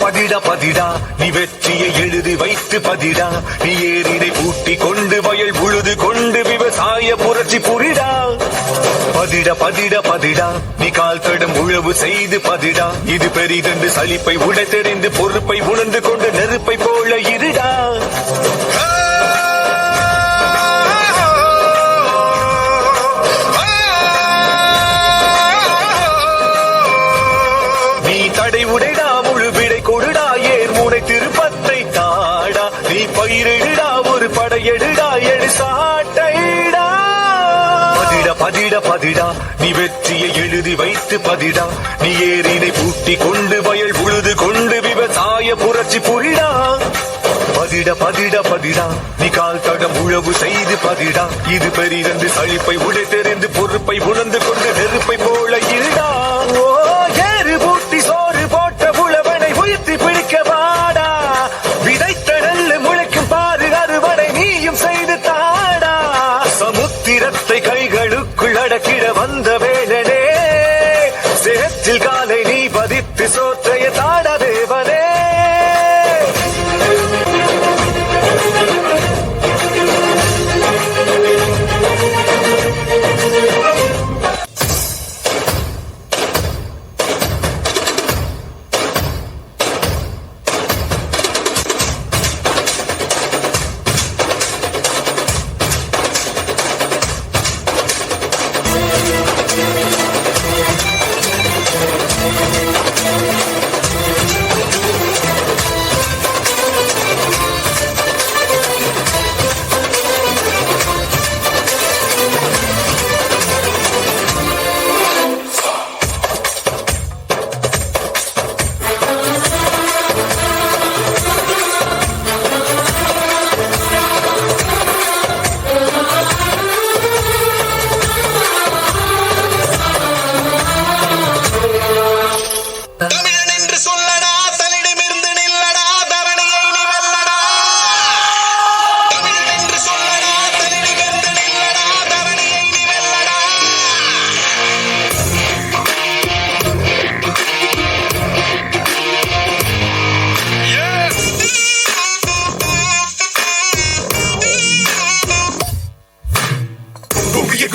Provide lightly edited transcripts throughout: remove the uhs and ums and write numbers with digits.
பதிடா பதிடா நீ வெற்றியை எழுதி வைத்து பதிடா நீ ஏரினை பூட்டி கொண்டு வயல் உழுது கொண்டு விவசாய புரட்சி புரிடா பதிடா பதிடா பதிடா நீ கால் தடம் உழவு செய்து பதிடா இது பெரிதென்று சலிப்பை உடைத்தெறிந்து பொறுப்பை உணர்ந்து கொண்டு நெருப்பை போல இருடா தடை உடைடா முழு விடை கொடுடா ஏர் முனை திருப்பத்தை தாடா நீ பயிரிடா ஒரு படையெடுடா எழு சாட்டைடா பதிடா பதிடா பதிடா நீ வெற்றியை எழுதி வைத்து பதிடா நீ ஏரினை பூட்டி கொண்டு வயல் உழுது கொண்டு விவசாய புரட்சி புரிடா பதிடா பதிடா பதிடா நீ கால் தடம் உழவு செய்து பதிடா இது பெரிதென்று சலிப்பை உடைத்தெறிந்து பொறுப்பை உணர்ந்து கொண்டு நெருப்பை போல இருடா ஓ ஏறு பூட்டி சோறு போட்ட உழவனை உயர்த்தி பிடிக்க வாடா விதைத்த நெல்லு முளைக்கும் பாரு அறுவடை நீயும் செய்து தாடா சமுத்திரத்தை கைகளுக்குள் அடக்கிட வந்த வேலனே சேற்றில் காலை நீ பதித்து சோற்றைய தாடா தேவனே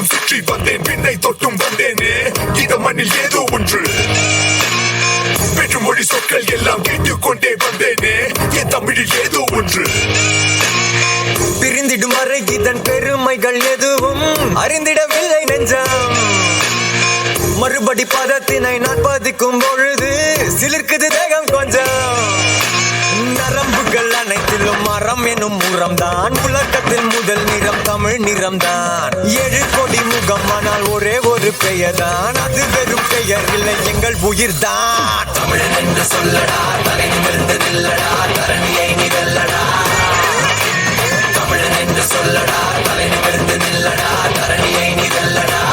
சுற்றி வந்தேன் பின்னை தொட்டும் வந்தேனே இந்த மண்ணில் ஏதோ ஒன்று வெற்று மொழி சொற்கள் எல்லாம் கேட்டுக்கொண்டே வந்தேனே என் தமிழில் ஏதோ ஒன்று பிரிந்திடும் வரை இதன் பெருமைகள் எதுவும் அறிந்திடவில்லை நெஞ்சம் மறுபடி பதத்தினை நான் பதிக்கும் பொழுது சிலிர்க்குது தேகம் கொஞ்சம் நரம்புகள் அனைத்திலும் மரம் எனும் உரம்தான் உலகத்தில் முதல் நிறம் தமிழ் நிறம்தான் 7 கோடி முகம் ஆனால் ஒரே ஒரு பெயர்தான் அது வெறும் பெயர் இல்லை எங்கள் உயிர்தான் தமிழன் என்று சொல்லடா தலை நிமிர்ந்து நில்லடா தரணியை நிகழடா தமிழன் என்று சொல்லடா தலை நிமிர்ந்து நில்லடா தரணியை நிகழடா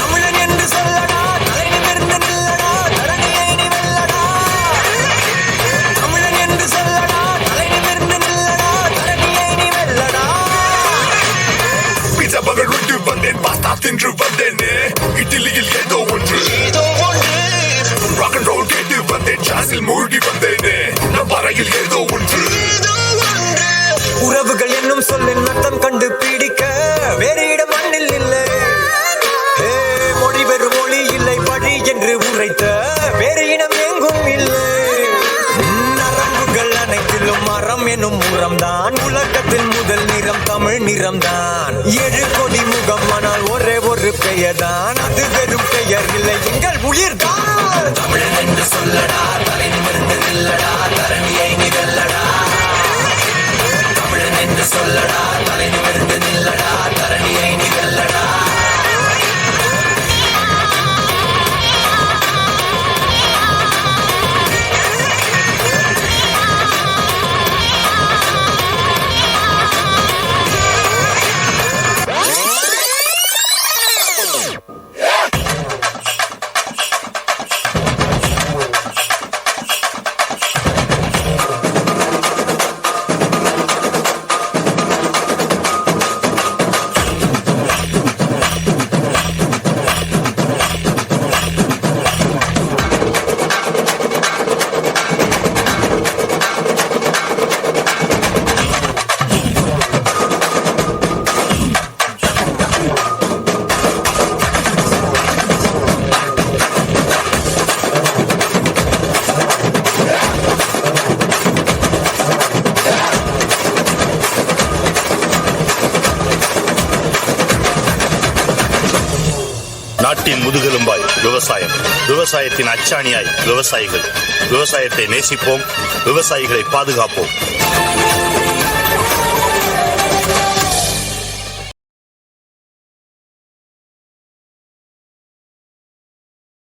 தமிழன் என்று சொல்லடா தலை நிமிர்ந்து நில்லடா தரணியை நிகழடா தமிழன் என்று சொல்லடா தலை நிமிர்ந்து நில்லடா தரணியை நிகழடா பிசா மகள் விட்டு வந்தேன் பாஸ்தா தின்று வந்தேனே இட்லியில் ஏதோ ஒன்று ராக் அண்ட் ரோல் கேட்டு வந்தேன் ஜாஸில் மூழ்கி வந்தேனே நம் வரையில் ஏதோ ஒன்று உறவுகள் என்னும் சொல்லின் அர்த்தம் கண்டு பிடிக்க வேறு இடம் மண்ணில் இல்லை மொழி வெறும் மொழி இல்லை வழி என்று உரைத்த வேறு இனம் எங்கும் இல்லை நரம்புகள் அனைத்திலும் மரம் எனும் உரம்தான் உலகத்தில் முதல் நிறம் தமிழ் நிறம்தான் 7 கோடி முகம் ஆனால் ஒரே ஒரு பெயர்தான் அது வெறும் பெயர் இல்லை எங்கள் உயிர்தான் தமிழன் என்று சொல்லடா தலை நிமிர்ந்து நில்லடா தரணியை நிகழடா தமிழன் என்று சொல்லடா தலை நிமிர்ந்து நில்லடா தரணியை நிகழடா நாட்டின் முதுகெலும்பாய் விவசாயம், விவசாயத்தின் அச்சாணியாய் விவசாயிகள். விவசாயத்தை நேசிப்போம், விவசாயிகளை பாதுகாப்போம்.